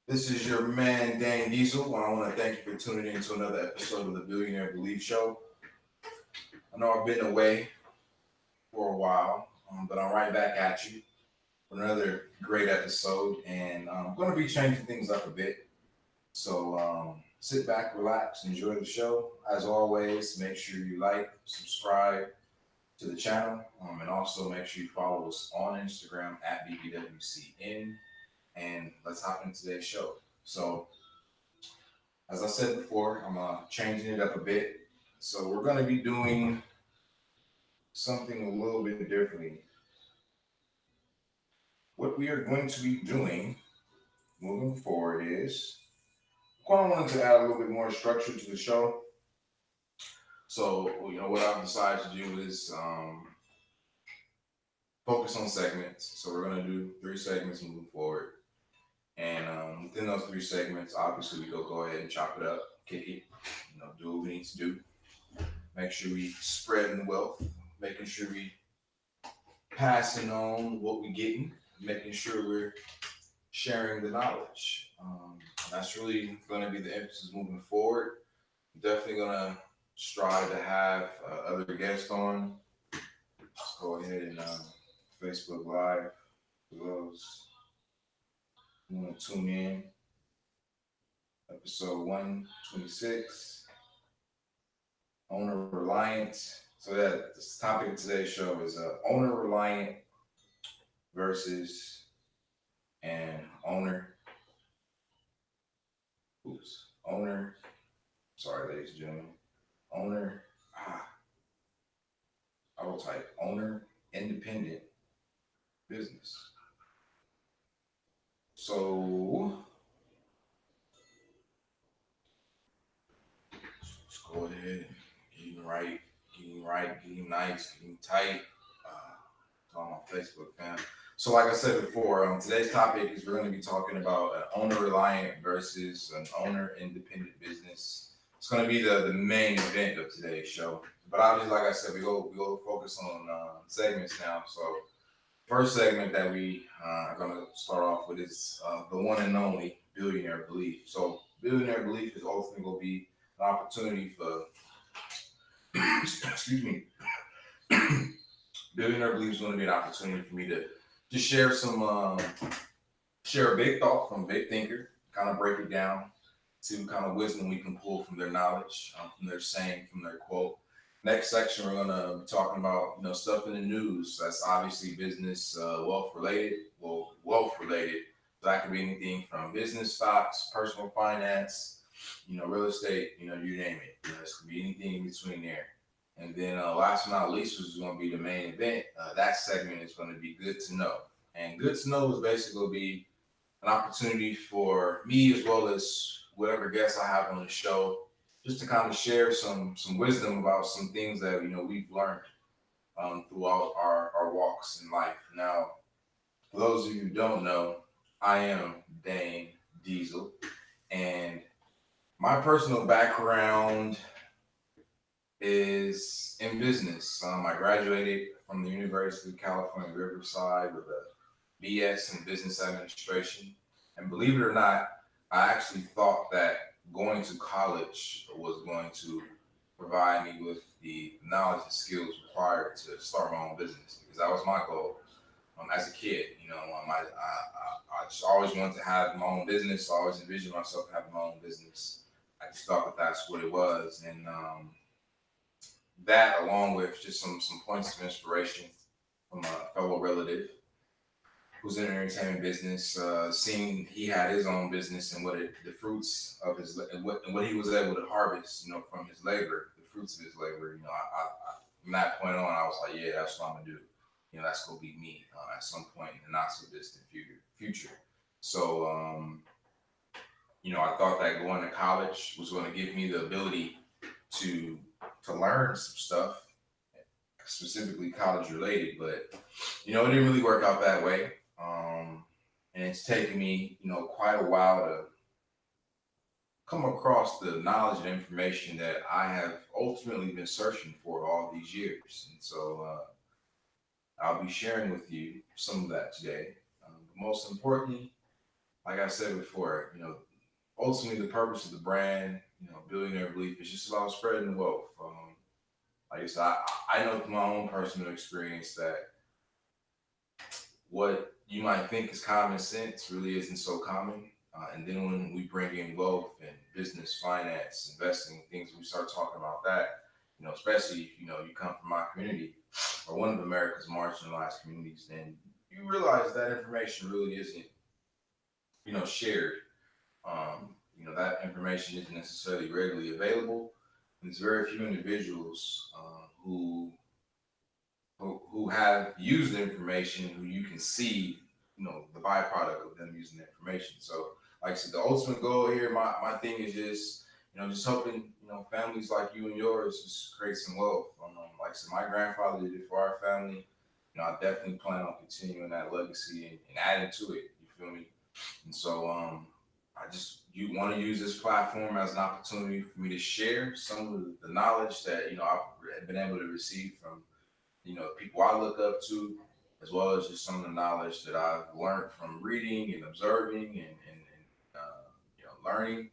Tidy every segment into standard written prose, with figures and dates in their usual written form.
This is your man, Dhane Diesil, and I want to thank you for tuning in to another episode of the Billionaire Belief show. I know I've been away for a while, but I'm right back at you for another great episode, and I'm going to be changing things up a bit. So sit back, relax, enjoy the show. As always, make sure you like, subscribe to the channel, and also make sure you follow us on Instagram at BBWCN, and let's hop into today's show. So, as I said before, I'm changing it up a bit. So we're going to be doing something a little bit differently. What we are going to be doing moving forward is I kind of wanted to add a little bit more structure to the show. So, what I've decided to do is focus on segments. So we're going to do 3 segments moving forward. And within those 3 segments, obviously, we go ahead and chop it up, kick it, do what we need to do. Make sure we spread the wealth, making sure we passing on what we're getting, making sure we're sharing the knowledge. That's really going to be the emphasis moving forward. Definitely going to strive to have other guests on. Let's go ahead and Facebook Live for those who want to tune in. Episode 126, Owner-Reliant. So that the topic of today's show is Owner-Reliant versus an owner, sorry, ladies and gentlemen, owner, I will type owner independent business. So let's go ahead and getting nice, getting tight. To all my Facebook fam. So, like I said before, today's topic is we're going to be talking about an owner-reliant versus an owner-independent business. It's going to be the main event of today's show. But obviously, like I said, we go focus on segments now. So, first segment that we are going to start off with is the one and only Billionaire Belief. So, Billionaire Belief is ultimately going to be an opportunity for, excuse me, Billionaire Belief is going to be an opportunity for me to just share a big thought from a big thinker, kind of break it down to kind of wisdom we can pull from their knowledge, from their saying, from their quote. Next section, we're going to be talking about stuff in the news that's obviously business, wealth related. Well, wealth related. So that could be anything from business, stocks, personal finance, real estate. You name it. This could be anything in between there. And then last but not least, which is going to be the main event. That segment is going to be good to know. And good to know is basically going to be an opportunity for me as well as whatever guests I have on the show, just to kind of share some wisdom about some things that we've learned throughout our walks in life. Now, for those of you who don't know, I am Dhane Diesil, and my personal background is in business. I graduated from the University of California, Riverside with a BS in business administration. And believe it or not, I actually thought that going to college was going to provide me with the knowledge and skills required to start my own business because that was my goal as a kid. I just always wanted to have my own business. I always envisioned myself having my own business. I just thought that that's what it was. And that, along with just some points of inspiration from a fellow relative who's in the entertainment business, seeing he had his own business and the fruits of his and what he was able to harvest, from his labor, the fruits of his labor. From that point on, I was like, yeah, that's what I'm gonna do. That's gonna be me at some point in the not so distant future. So, I thought that going to college was going to give me the ability to learn some stuff, specifically college related, but it didn't really work out that way. And it's taken me, quite a while to come across the knowledge and information that I have ultimately been searching for all these years. And so I'll be sharing with you some of that today. But most importantly, like I said before, ultimately the purpose of the brand, Billionaire Belief, is just about spreading the wealth. Like I said, I know from my own personal experience that what you might think is common sense really isn't so common. And then when we bring in wealth and business, finance, investing, things, we start talking about that, especially if, you come from my community or one of America's marginalized communities, then you realize that information really isn't, shared. That information isn't necessarily readily available. And there's very few individuals who have used the information, who you can see, the byproduct of them using the information. So, like I said, the ultimate goal here, my thing is just, just helping, families like you and yours just create some wealth. Like I said, my grandfather did it for our family. I definitely plan on continuing that legacy and adding to it. You feel me? And so, I just you want to use this platform as an opportunity for me to share some of the knowledge that I've been able to receive from people I look up to, as well as just some of the knowledge that I've learned from reading and observing and learning,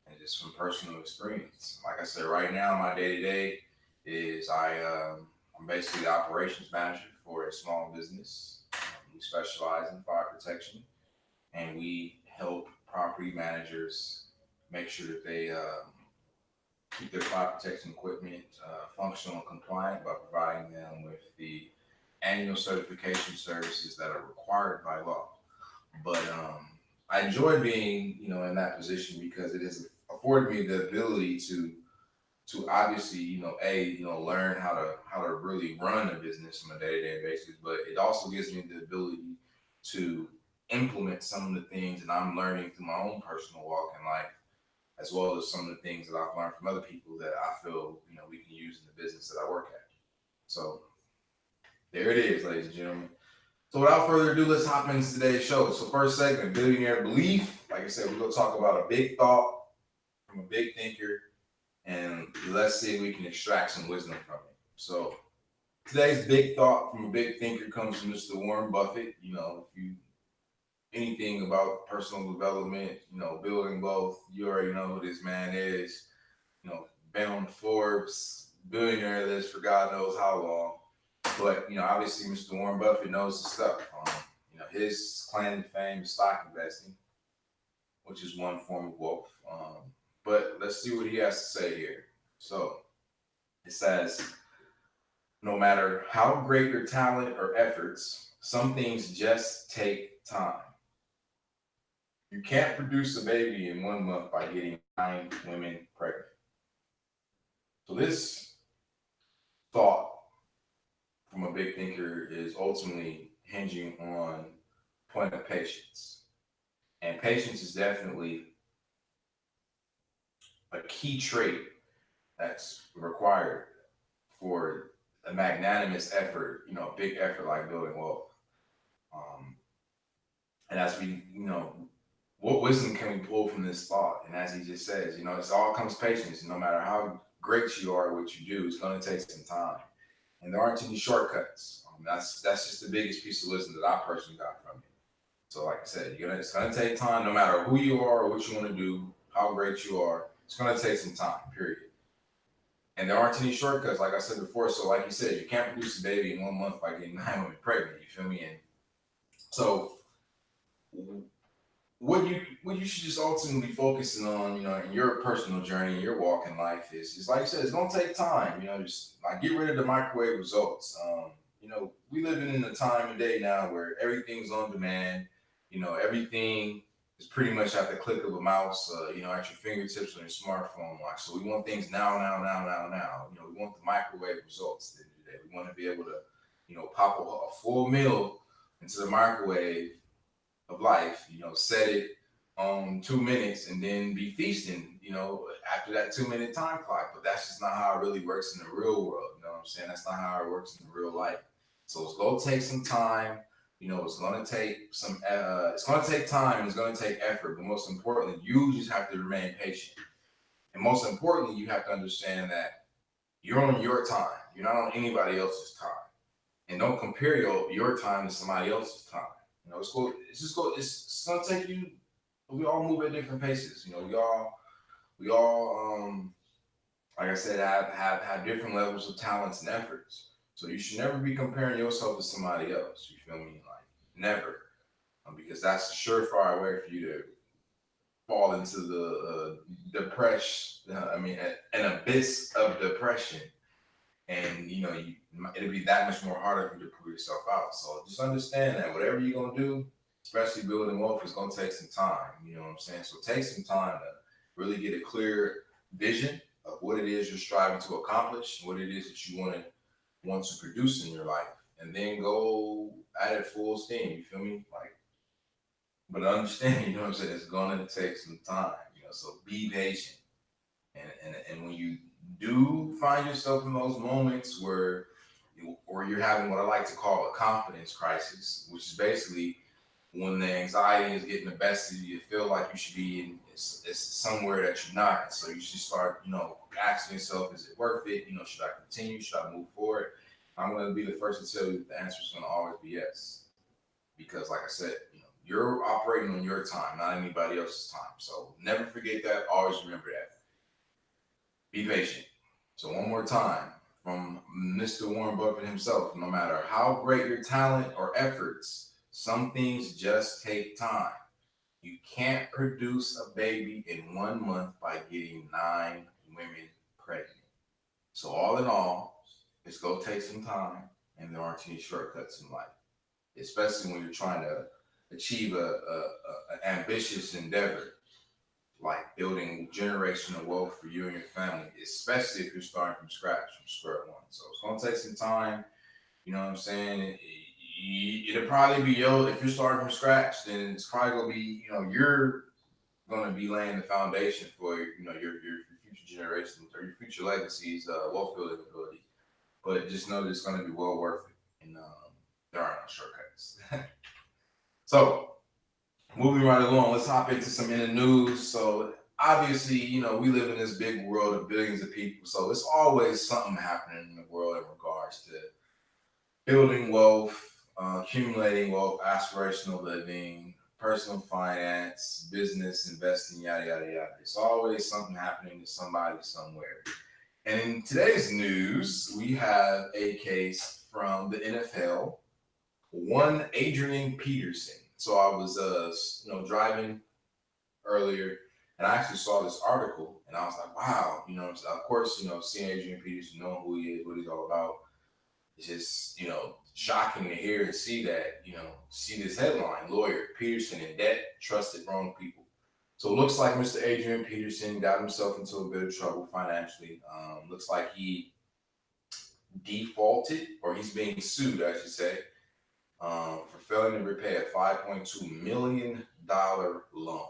and just from personal experience. Like I said, right now my day to day is I'm basically the operations manager for a small business. We specialize in fire protection, and we help property managers make sure that they keep their fire protection equipment functional and compliant by providing them with the annual certification services that are required by law. But I enjoy being, in that position because it has afforded me the ability to obviously, learn how to really run a business on a day-to-day basis. But it also gives me the ability to implement some of the things that I'm learning through my own personal walk in life, as well as some of the things that I've learned from other people that I feel, we can use in the business that I work at. So there it is, ladies and gentlemen. So without further ado, let's hop into today's show. So first segment, Billionaire Belief. Like I said, we're going to talk about a big thought from a big thinker, and let's see if we can extract some wisdom from it. So today's big thought from a big thinker comes from Mr. Warren Buffett. If you anything about personal development, building wealth, you already know who this man is. Been on the Forbes billionaire list for God knows how long. But, obviously Mr. Warren Buffett knows his stuff. His claim to fame is stock investing, which is one form of wealth. But let's see what he has to say here. So it says, no matter how great your talent or efforts, some things just take time. You can't produce a baby in 1 month by getting 9 women pregnant. So this thought from a big thinker is ultimately hinging on point of patience. And patience is definitely a key trait that's required for a magnanimous effort, a big effort like building wealth. And as we, what wisdom can we pull from this thought? And as he just says, it's all comes patience. No matter how great you are at what you do, it's going to take some time. And there aren't any shortcuts. That's just the biggest piece of wisdom that I personally got from it. So like I said, it's going to take time no matter who you are or what you want to do, how great you are. It's going to take some time, period. And there aren't any shortcuts, like I said before. So like you said, you can't produce a baby in 1 month by getting 9 women pregnant. You feel me? And so what you should just ultimately be focusing on, in your personal journey, in your walk in life is like you said, it's gonna take time. Just like get rid of the microwave results. We living in a time today now where everything's on demand. Everything is pretty much at the click of a mouse. At your fingertips on your smartphone. Like, so we want things now. We want the microwave results today. We want to be able to, pop a full meal into the microwave of life, set it on 2 minutes and then be feasting, after that 2 minute time clock. But that's just not how it really works in the real world. You know what I'm saying? That's not how it works in real life. So it's going to take some time. It's going to take it's going to take time and it's going to take effort. But most importantly, you just have to remain patient. And most importantly, you have to understand that you're on your time. You're not on anybody else's time. And don't compare your time to somebody else's time. It's going to take you we all move at different paces. We all like I said, have different levels of talents and efforts. So you should never be comparing yourself to somebody else. You feel me? Like never, because that's a surefire way for you to fall into the depression. An abyss of depression, and it'll be that much more harder for you to pull yourself out. So just understand that whatever you're gonna do, especially building wealth, is gonna take some time. You know what I'm saying? So take some time to really get a clear vision of what it is you're striving to accomplish, what it is that you want to produce in your life, and then go at it full steam. You feel me? Like, but understand, you know what I'm saying? It's gonna take some time. So be patient, and when you do find yourself in those moments where you're having what I like to call a confidence crisis, which is basically when the anxiety is getting the best of you, you feel like you should be in it's somewhere that you're not. So you should start, asking yourself, is it worth it? Should I continue? Should I move forward? I'm going to be the first to tell you that the answer is going to always be yes. Because like I said, you're operating on your time, not anybody else's time. So never forget that. Always remember that. Be patient. So one more time from Mr. Warren Buffett himself, no matter how great your talent or efforts, some things just take time. You can't produce a baby in 1 month by getting 9 women pregnant. So all in all, it's going to take some time, and there aren't any shortcuts in life, especially when you're trying to achieve an ambitious endeavor like building generational wealth for you and your family, especially if you're starting from scratch, from square one. So it's going to take some time. You know what I'm saying? It'll probably be if you're starting from scratch, then it's probably going to be, you're going to be laying the foundation for, your future generations or your future legacies, wealth building ability. But just know that it's going to be well worth it. And there are no shortcuts. So, moving right along, let's hop into some in the news. So obviously, we live in this big world of billions of people. So it's always something happening in the world in regards to building wealth, accumulating wealth, aspirational living, personal finance, business, investing, yada, yada, yada. It's always something happening to somebody somewhere. And in today's news, we have a case from the NFL, one Adrian Peterson. So I was, driving earlier, and I actually saw this article, and I was like, wow, of course, seeing Adrian Peterson, knowing who he is, what he's all about, it's just, shocking to hear and see that, see this headline, lawyer, Peterson in debt, trusted wrong people. So it looks like Mr. Adrian Peterson got himself into a bit of trouble financially. Looks like he defaulted, or he's being sued, I should say, for failing to repay a $5.2 million loan.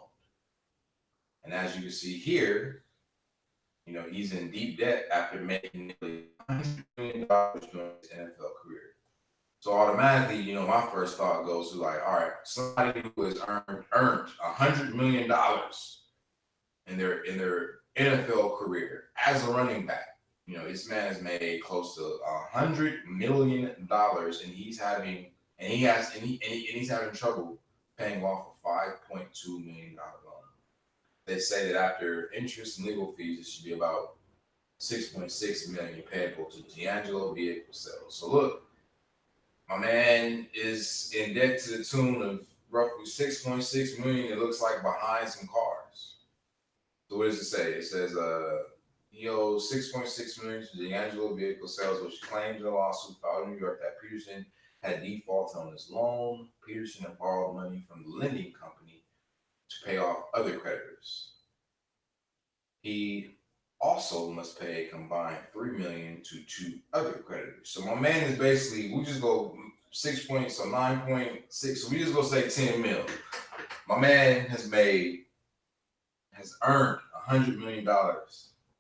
And as you can see here, he's in deep debt after making nearly $100 million during his NFL career. So automatically, my first thought goes to like, all right, somebody who has earned $100 million in their NFL career as a running back. This man has made close to $100 million, and he's having trouble paying off a $5.2 million loan. They say that after interest and legal fees, it should be about $6.6 million payable to D'Angelo vehicle sales. So look, my man is in debt to the tune of roughly $6.6 million. It looks like behind some cars. So what does it say? It says he owes $6.6 million to D'Angelo vehicle sales, which claims in a lawsuit filed in New York that Peterson had defaulted on his loan. Peterson had borrowed money from the lending company to pay off other creditors. He also must pay a combined $3 million to 2 other creditors. So my man is basically, we just go 6 points, so 9.6. So we just go say 10 mil. My man has earned $100 million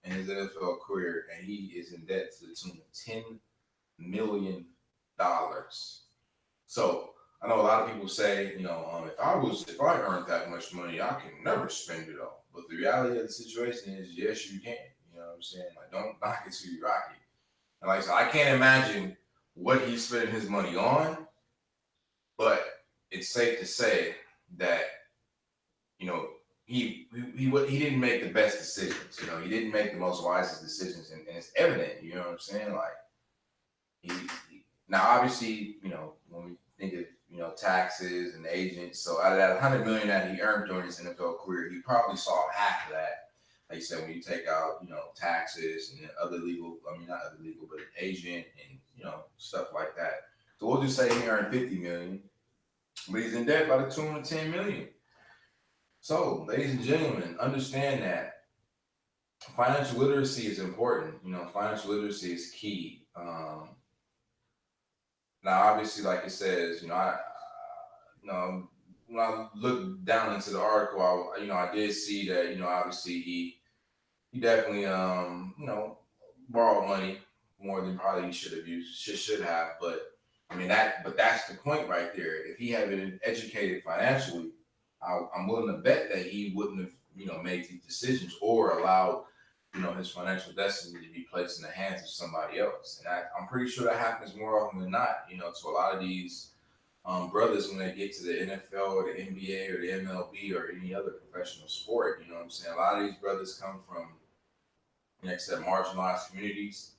in his NFL career, and he is in debt to the tune of $10 million. So I know a lot of people say, if I earned that much money, I can never spend it all. But the reality of the situation is, yes, you can. You know what I'm saying? Like, don't knock it till you rock it. And like I said, I can't imagine what he's spending his money on, but it's safe to say that you know, he didn't make the best decisions. You know, he didn't make the most wisest decisions, and it's evident. You know what I'm saying? Like now, obviously, you know, when we think of taxes and agents, so out of that 100 million that he earned during his NFL career, he probably saw half of that. Like you said, when you take out taxes and other legal, I mean not other legal, but agent and stuff like that. So we'll just say he earned 50 million, but he's in debt by the 210 million. So, ladies and gentlemen, understand that financial literacy is important. Financial literacy is key. Now, obviously, like it says, when I looked down into the article, I did see that, obviously he definitely, borrowed money more than probably he should have. But I mean but that's the point right there. If he had been educated financially, I'm willing to bet that he wouldn't have, made these decisions or allowed, his financial destiny to be placed in the hands of somebody else. And I'm pretty sure that happens more often than not, to a lot of these brothers when they get to the NFL or the NBA or the MLB or any other professional sport. You know what I'm saying? A lot of these brothers come from, like I said, marginalized communities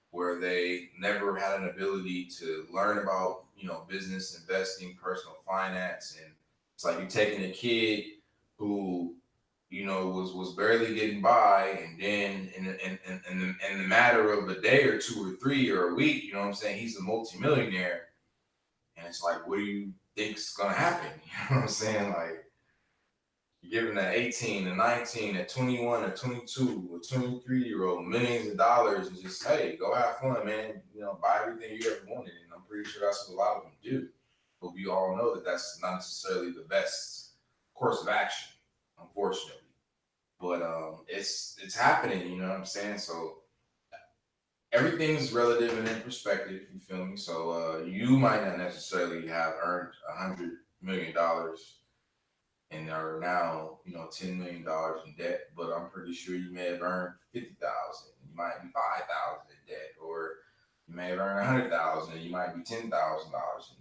where they never had an ability to learn about, business, investing, personal finance. And it's like you're taking a kid who, was barely getting by, and then in the matter of a day or two or three or a week, you know what I'm saying, he's a multimillionaire. And it's like, what do you think's gonna happen? You know what I'm saying? Like, you're giving an 18, a 19, a 21, a 22, a 23-year-old millions of dollars and just, hey, go have fun, man. Buy everything you ever wanted. And I'm pretty sure that's what a lot of them do. But we all know that that's not necessarily the best course of action, unfortunately. But it's happening, you know what I'm saying? So everything's relative and in perspective, you feel me? So you might not necessarily have earned $100 million and are now, $10 million in debt, but I'm pretty sure you may have earned 50,000. You might be 5,000 in debt, or you may have earned 100,000 and you might be $10,000 in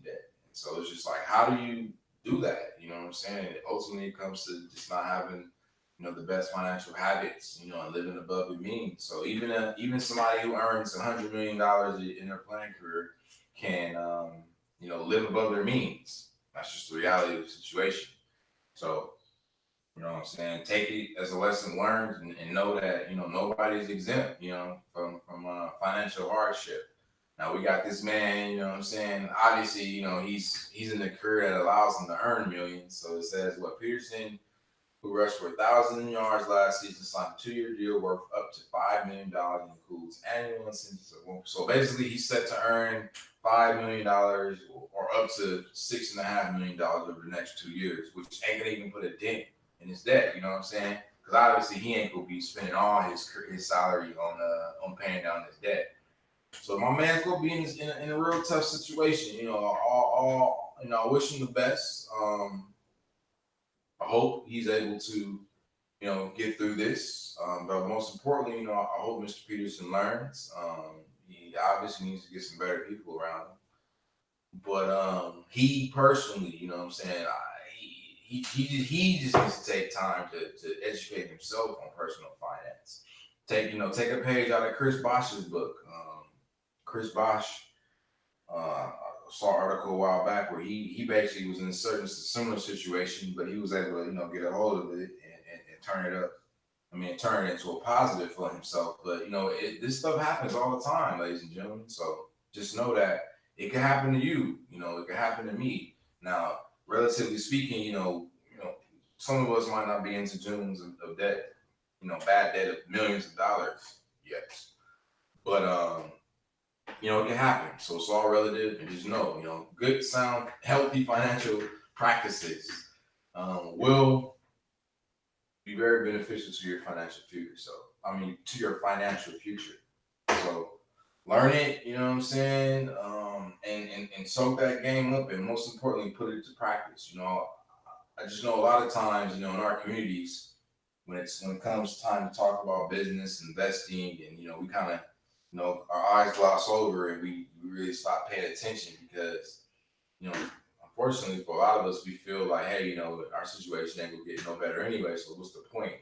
debt. And so it's just like, how do you do that? You know what I'm saying? And ultimately, it comes to just not having, the best financial habits, and living above your means. So even somebody who earns $100 million in their playing career can, live above their means. That's just the reality of the situation. So, you know what I'm saying? Take it as a lesson learned, and know that, nobody's exempt, from financial hardship. Now we got this man, you know what I'm saying? Obviously, he's in a career that allows him to earn millions. So it says what Peterson, who rushed for 1,000 yards last season, signed a 2-year deal worth up to $5 million, includes annual incentives. So basically, he's set to earn $5 million or up to $6.5 million over the next 2 years, which ain't gonna even put a dent in his debt. You know what I'm saying? Because obviously, he ain't gonna be spending all his salary on paying down his debt. So my man's gonna be in a real tough situation. I wish him the best. I hope he's able to, get through this. But most importantly, I hope Mr. Peterson learns. He obviously needs to get some better people around him. But he personally, you know what I'm saying, he just needs to take time to educate himself on personal finance. Take a page out of Chris Bosch's book. Chris Bosch, I saw an article a while back where he basically was in a similar situation, but he was able to get a hold of it and turn it up. I mean, turn it into a positive for himself. But this stuff happens all the time, ladies and gentlemen. So just know that it can happen to you. It can happen to me. Now, relatively speaking, some of us might not be into Junes of debt, bad debt of millions of dollars. Yes, but it can happen. So it's all relative, and just know, good, sound, healthy financial practices will be very beneficial to your financial future. To your financial future. So learn it, you know what I'm saying, and soak that game up, and most importantly, put it to practice. I just know a lot of times, in our communities, when it comes time to talk about business, investing, and we kind of, our eyes gloss over, and we really stop paying attention because, unfortunately for a lot of us, we feel like, hey, our situation ain't gonna get no better anyway. So what's the point?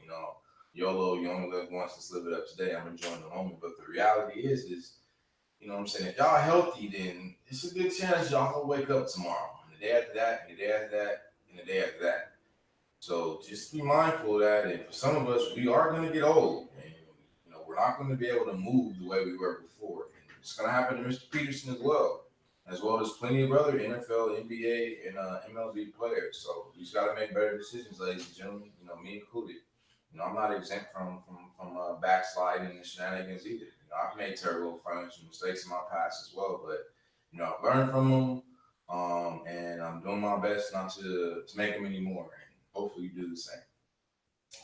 YOLO, you only live once. Let's live it up today. I'm enjoying the moment. But the reality is, what I'm saying? If y'all healthy, then it's a good chance y'all will wake up tomorrow, and the day after that, and the day after that, and the day after that. So just be mindful of that. And for some of us, we are going to get old, and we're not going to be able to move the way we were before. And it's going to happen to Mr. Peterson as well as plenty of other NFL, NBA, and MLB players. So we just got to make better decisions, ladies and gentlemen. Me included. I'm not exempt from backsliding and shenanigans either. I've made terrible financial mistakes in my past as well, but I've learned from them, and I'm doing my best not to make them anymore. And hopefully, you do the same.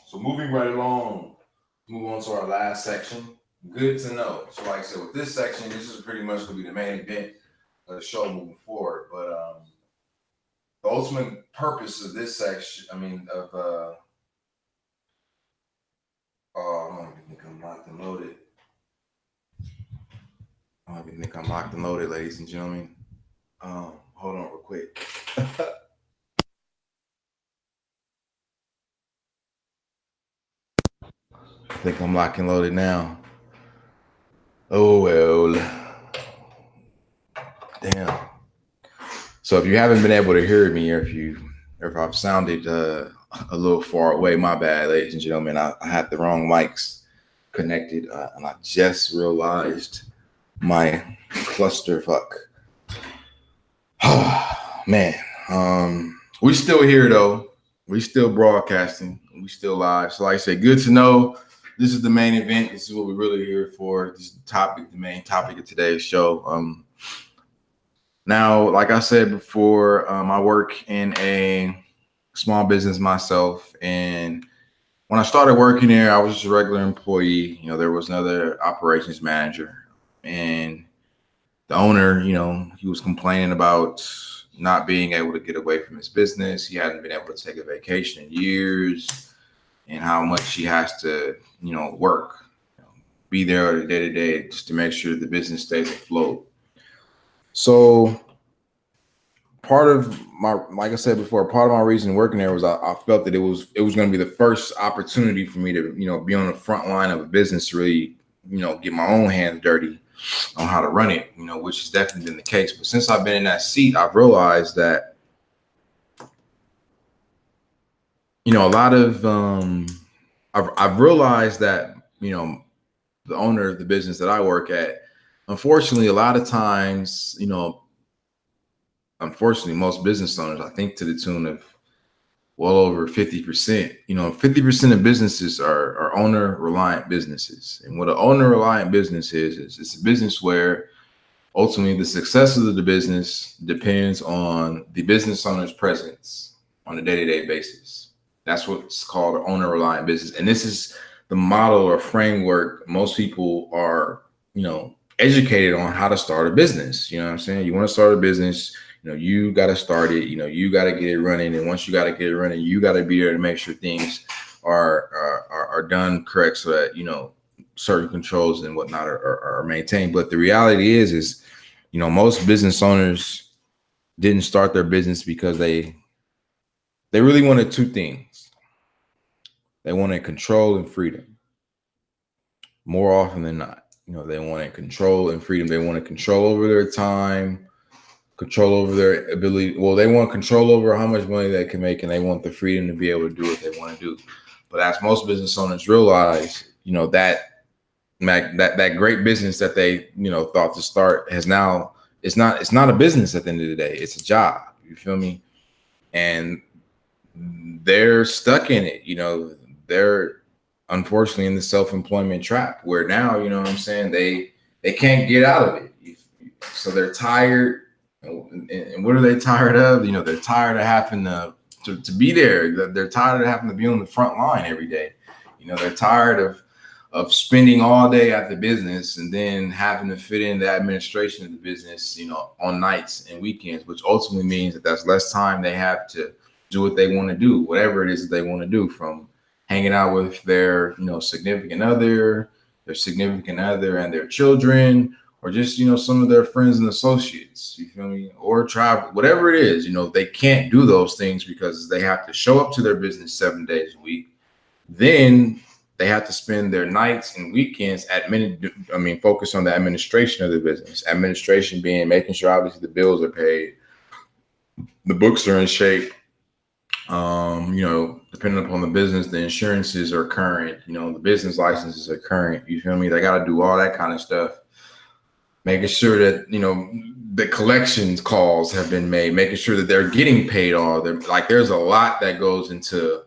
So moving right along, move on to our last section. Good to know. So, like I said, with this section, this is pretty much going to be the main event of the show moving forward. But the ultimate purpose of this section, I don't even think I'm locked and loaded. Ladies and gentlemen. Hold on real quick. I think I'm locked and loaded now. Oh, well. Damn. So if you haven't been able to hear me, or if I've sounded a little far away, my bad, ladies and gentlemen. I had the wrong mics connected, and I just realized my clusterfuck. Man, we still here though. We still broadcasting. We still live. So like I said, good to know. This is the main event. This is what we're really here for. This is the main topic of today's show. Now, like I said before, I work in a small business myself, and when I started working there, I was just a regular employee. There was another operations manager, and the owner, he was complaining about not being able to get away from his business. He hadn't been able to take a vacation in years, and how much he has to, work, be there day to day just to make sure the business stays afloat. So like I said before, part of my reason working there was I felt that it was going to be the first opportunity for me to, be on the front line of a business, really, get my own hands dirty on how to run it, which has definitely been the case. But since I've been in that seat, I've realized that, a lot of, I've realized that, the owner of the business that I work at, unfortunately, a lot of times, unfortunately, most business owners, I think to the tune of well over 50%, 50% of businesses are owner-reliant businesses. And what an owner-reliant business is it's a business where ultimately the success of the business depends on the business owner's presence on a day-to-day basis. That's what's called an owner-reliant business. And this is the model or framework most people are, educated on how to start a business. You know what I'm saying? You want to start a business, you got to start it, you got to get it running. And once you got to get it running, you got to be there to make sure things are done correct so that, certain controls and whatnot are maintained. But the reality is, most business owners didn't start their business because they really wanted two things. They wanted control and freedom. More often than not, they wanted control and freedom. They wanted control over their time, control over their ability. Well, they want control over how much money they can make, and they want the freedom to be able to do what they want to do. But as most business owners realize, that great business that they, thought to start has now, it's not a business at the end of the day. It's a job. You feel me? And they're stuck in it. They're unfortunately in the self-employment trap where now, what I'm saying, they can't get out of it. So they're tired. And what are they tired of? They're tired of having to be there. They're tired of having to be on the front line every day. They're tired of spending all day at the business and then having to fit in the administration of the business, on nights and weekends, which ultimately means that that's less time they have to do what they want to do, whatever it is that they want to do, from hanging out with their, significant other and their children, or just, some of their friends and associates, you feel me, or travel, whatever it is, they can't do those things because they have to show up to their business 7 days a week. Then they have to spend their nights and weekends focus on the administration of the business. Administration being making sure obviously the bills are paid, the books are in shape, depending upon the business, the insurances are current, the business licenses are current, you feel me? They got to do all that kind of stuff. Making sure that, the collections calls have been made, making sure that they're getting paid all their, like, there's a lot that goes into,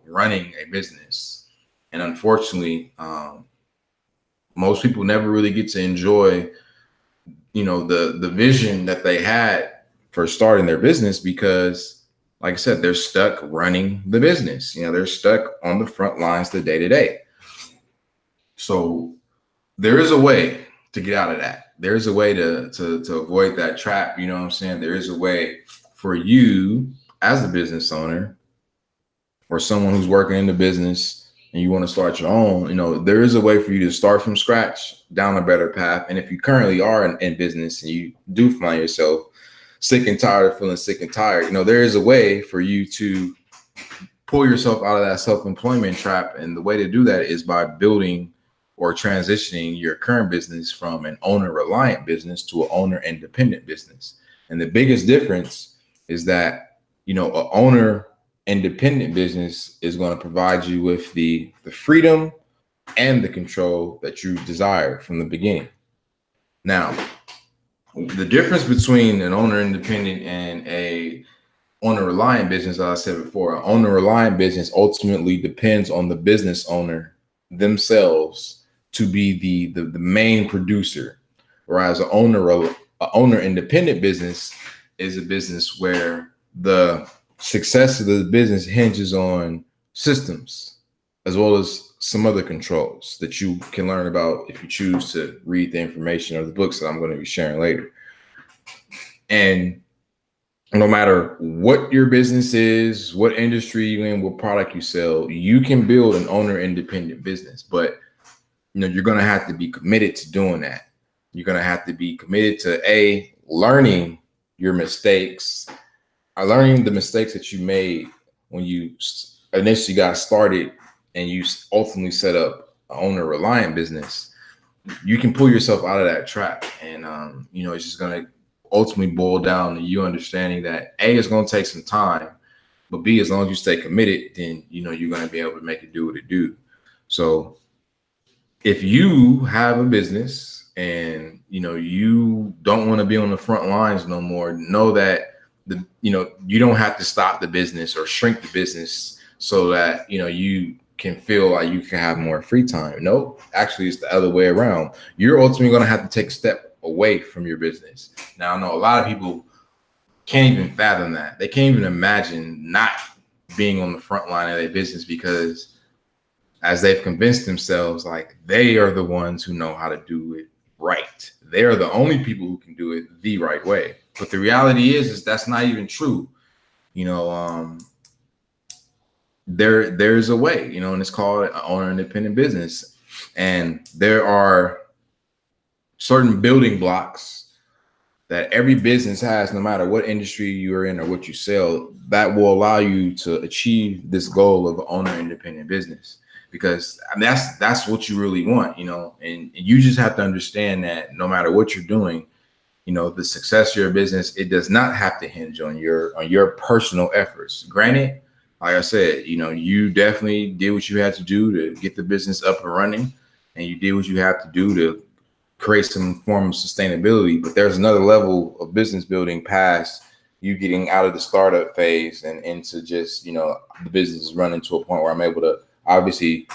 running a business. And unfortunately, most people never really get to enjoy, the vision that they had for starting their business because, like I said, they're stuck running the business. They're stuck on the front lines the day to day. So there is a way to get out of that. There's a way to avoid that trap. You know what I'm saying? There is a way for you as a business owner or someone who's working in the business and you want to start your own, there is a way for you to start from scratch down a better path. And if you currently are in business and you do find yourself sick and tired of feeling sick and tired, there is a way for you to pull yourself out of that self-employment trap. And the way to do that is by building or transitioning your current business from an owner-reliant business to an owner-independent business. And the biggest difference is that, an owner-independent business is going to provide you with the freedom and the control that you desire from the beginning. Now, the difference between an owner-independent and a owner-reliant business, as I said before, an owner-reliant business ultimately depends on the business owner themselves to be the main producer, whereas an owner independent business is a business where the success of the business hinges on systems as well as some other controls that you can learn about if you choose to read the information or the books that I'm going to be sharing later. And no matter what your business is, what industry you're in, what product you sell, you can build an owner independent business, but you're going to have to be committed to doing that. You're going to have to be committed to learning your mistakes, learning the mistakes that you made when you initially got started and you ultimately set up an owner-reliant business. You can pull yourself out of that trap. And, it's just going to ultimately boil down to you understanding that it's going to take some time, but B, as long as you stay committed, then, you're going to be able to make it do what it do. So if you have a business and, you don't want to be on the front lines no more, know that you don't have to stop the business or shrink the business so that, you can feel like you can have more free time. No, actually it's the other way around. You're ultimately going to have to take a step away from your business. Now, I know a lot of people can't even fathom that. They can't even imagine not being on the front line of their business because as they've convinced themselves, like they are the ones who know how to do it right. They are the only people who can do it the right way. But the reality is that's not even true. There's a way, and it's called an owner independent business. And there are certain building blocks that every business has, no matter what industry you're in or what you sell, that will allow you to achieve this goal of an owner independent business. Because that's what you really want, and you just have to understand that no matter what you're doing, the success of your business, it does not have to hinge on your personal efforts. Granted, like I said, you definitely did what you had to do to get the business up and running, and you did what you have to do to create some form of sustainability. But there's another level of business building past you getting out of the startup phase and into just, the business is running to a point where I'm able to obviously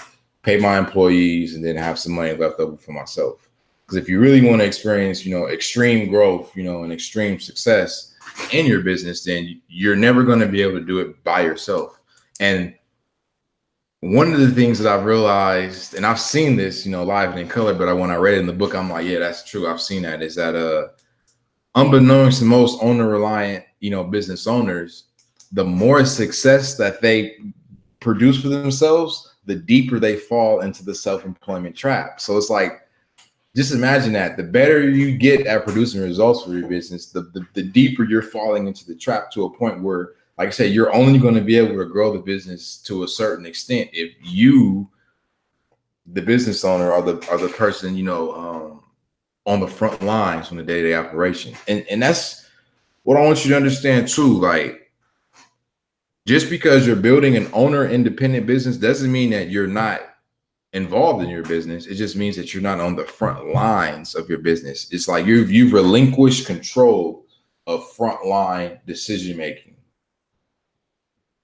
pay my employees and then have some money left over for myself. Because if you really want to experience, extreme growth, and extreme success in your business, then you're never going to be able to do it by yourself. And one of the things that I've realized, and I've seen this, live and in color, but when I read it in the book, I'm like, yeah, that's true. I've seen that, is that unbeknownst to most owner-reliant, business owners, the more success that they produce for themselves, the deeper they fall into the self-employment trap. So it's like just imagine that the better you get at producing results for your business, the deeper you're falling into the trap, to a point where, like I said, you're only going to be able to grow the business to a certain extent if you, the business owner, are the person, on the front lines on the day-to-day operation. And that's what I want you to understand too. Like, just because you're building an owner independent business doesn't mean that you're not involved in your business. It just means that you're not on the front lines of your business. It's like you've relinquished control of frontline decision making.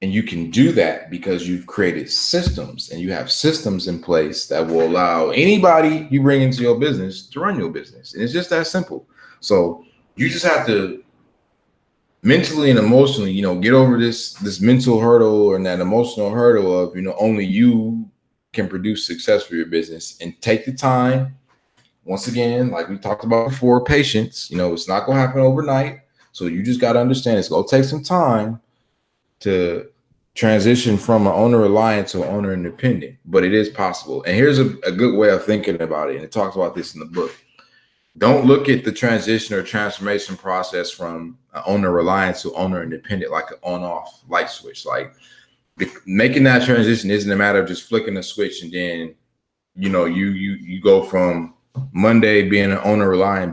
And you can do that because you've created systems, and you have systems in place that will allow anybody you bring into your business to run your business. And it's just that simple. So you just have to mentally and emotionally, get over this mental hurdle and that emotional hurdle of, only you can produce success for your business, and take the time. Once again, like we talked about before, patience. It's not going to happen overnight. So you just got to understand it's going to take some time to transition from an owner-reliant to an owner-independent, but it is possible. And here's a good way of thinking about it. And it talks about this in the book. Don't look at the transition or transformation process from an owner-reliant to owner-independent like an on-off light switch. Like, making that transition isn't a matter of just flicking a switch and then, you go from Monday being an owner-reliant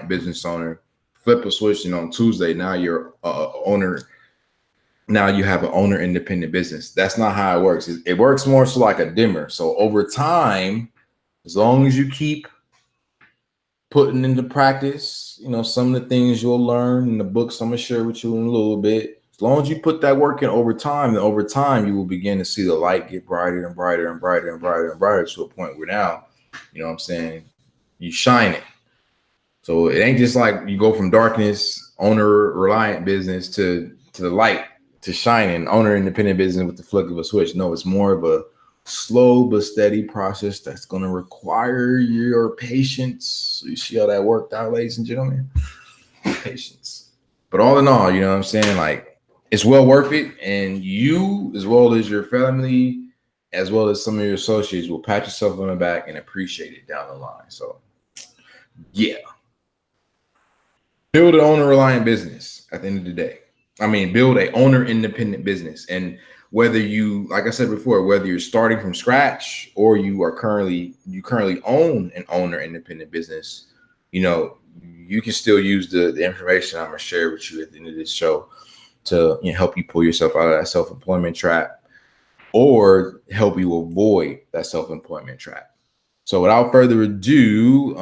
business owner, flip a switch, and on Tuesday now you're owner. Now you have an owner independent business. That's not how it works. It works more so like a dimmer. So over time, as long as you keep putting into practice, some of the things you'll learn in the books I'm gonna share with you in a little bit. As long as you put that work in over time, then over time you will begin to see the light get brighter and brighter and brighter and brighter and brighter, to a point where now, you shine it. So it ain't just like you go from darkness, owner reliant business, to the light, to shining owner independent business with the flick of a switch. No, it's more of a slow but steady process that's going to require your patience. So you see how that worked out, ladies and gentlemen? Patience. But all in all, like, it's well worth it. And you, as well as your family, as well as some of your associates, will pat yourself on the back and appreciate it down the line. So, yeah. Build an owner-reliant business at the end of the day. Build a owner-independent business. And whether you, like I said before, whether you're starting from scratch or you currently own an owner-independent business, you can still use the information I'm going to share with you at the end of this show to help you pull yourself out of that self-employment trap, or help you avoid that self-employment trap. So without further ado,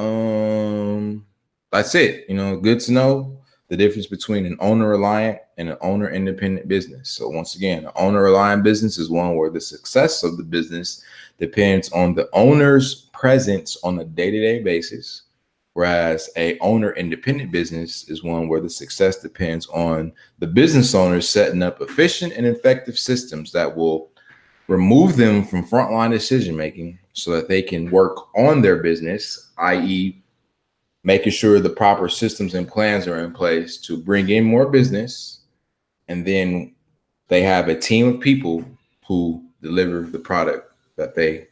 that's it. Good to know the difference between an owner-reliant and an owner-independent business. So once again, an owner-reliant business is one where the success of the business depends on the owner's presence on a day-to-day basis, whereas a owner-independent business is one where the success depends on the business owner setting up efficient and effective systems that will remove them from frontline decision-making so that they can work on their business, i.e., making sure the proper systems and plans are in place to bring in more business. And then they have a team of people who deliver the product that they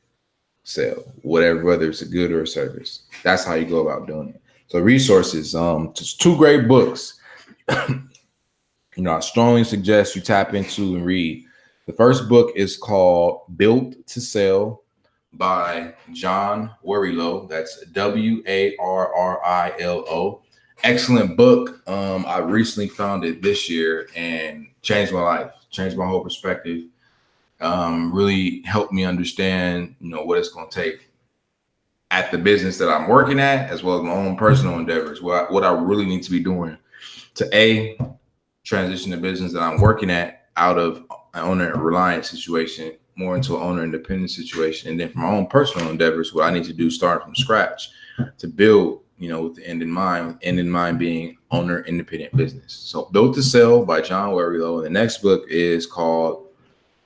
sell, whether it's a good or a service. That's how you go about doing it. So resources, just 2 great books. I strongly suggest you tap into and read. The first book is called Built to Sell by John Warrillow. That's Warrilo. Excellent book. I recently found it this year and changed my life, changed my whole perspective. Really helped me understand, what it's going to take at the business that I'm working at, as well as my own personal endeavors, what I really need to be doing to transition the business that I'm working at out of an owner-reliant situation more into an owner-independent situation. And then for my own personal endeavors, what I need to do starting from scratch to build, with the end in mind being owner-independent business. So Built to Sell by John Warrillow. And the next book is called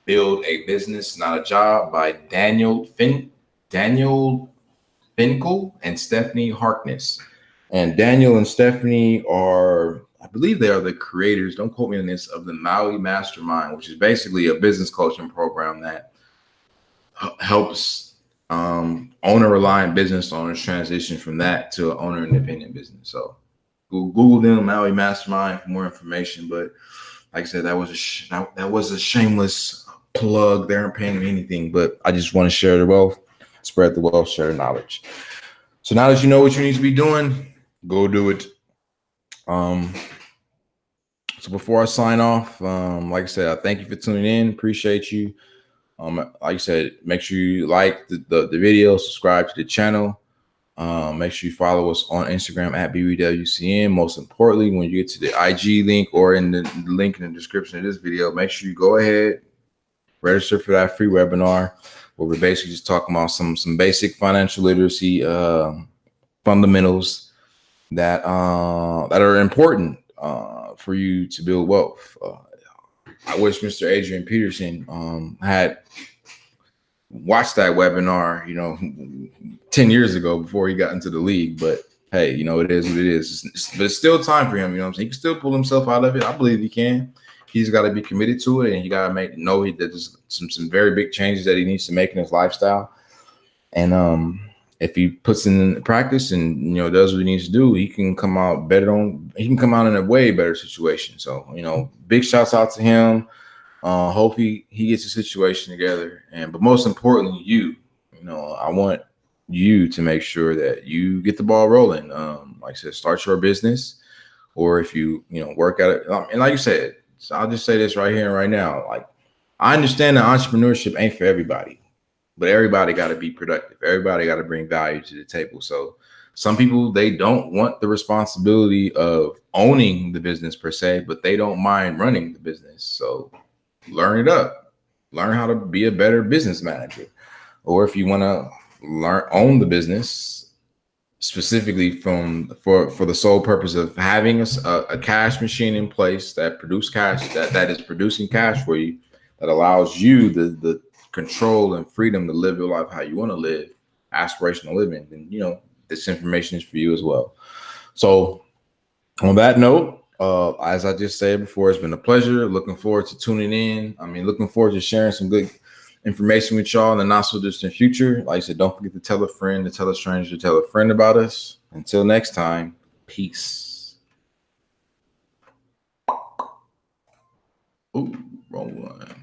Build a Business, Not a Job by Daniel Finkel and Stephanie Harkness. And Daniel and Stephanie I believe they are the creators, don't quote me on this, of the Maui Mastermind, which is basically a business coaching program that helps owner-reliant business owners transition from that to an owner-independent business. So Google them, Maui Mastermind, for more information. But like I said, that was a shameless plug. They aren't paying me anything, but I just want to share the wealth, spread the wealth, share the knowledge. So now that you know what you need to be doing, go do it. So before I sign off, like I said, I thank you for tuning in. Appreciate you. Like I said, make sure you like the video, subscribe to the channel. Make sure you follow us on Instagram at BBWCN. Most importantly, when you get to the IG link or in the link in the description of this video, make sure you go ahead, register for that free webinar where we're basically just talking about some basic financial literacy fundamentals that are important for you to build wealth. I wish Mr. Adrian Peterson had watched that webinar, 10 years ago before he got into the league. But hey, it is what it is. But it's still time for him. You know what I'm saying? He can still pull himself out of it. I believe he can. He's got to be committed to it, and he got to know that there's some very big changes that he needs to make in his lifestyle. And if he puts in practice and does what he needs to do, he can come out he can come out in a way better situation. So big shouts out to him. Hope he gets the situation together. But most importantly, I want you to make sure that you get the ball rolling. Like I said, start your business, or if you work at it. And like you said, so I'll just say this right here and right now. Like, I understand that entrepreneurship ain't for everybody, but everybody got to be productive. Everybody got to bring value to the table. So some people, they don't want the responsibility of owning the business per se, but they don't mind running the business. So learn it up. Learn how to be a better business manager. Or if you want to own the business specifically for the sole purpose of having a cash machine in place that produce cash, that is producing cash for you, that allows you the control and freedom to live your life how you want to live, aspirational living, then this information is for you as well. So on that note, as I just said before, it's been a pleasure. Looking forward to tuning in. Looking forward to sharing some good information with y'all in the not so distant future. Like I said, don't forget to tell a friend, to tell a stranger, to tell a friend about us. Until next time, peace. Ooh, wrong one.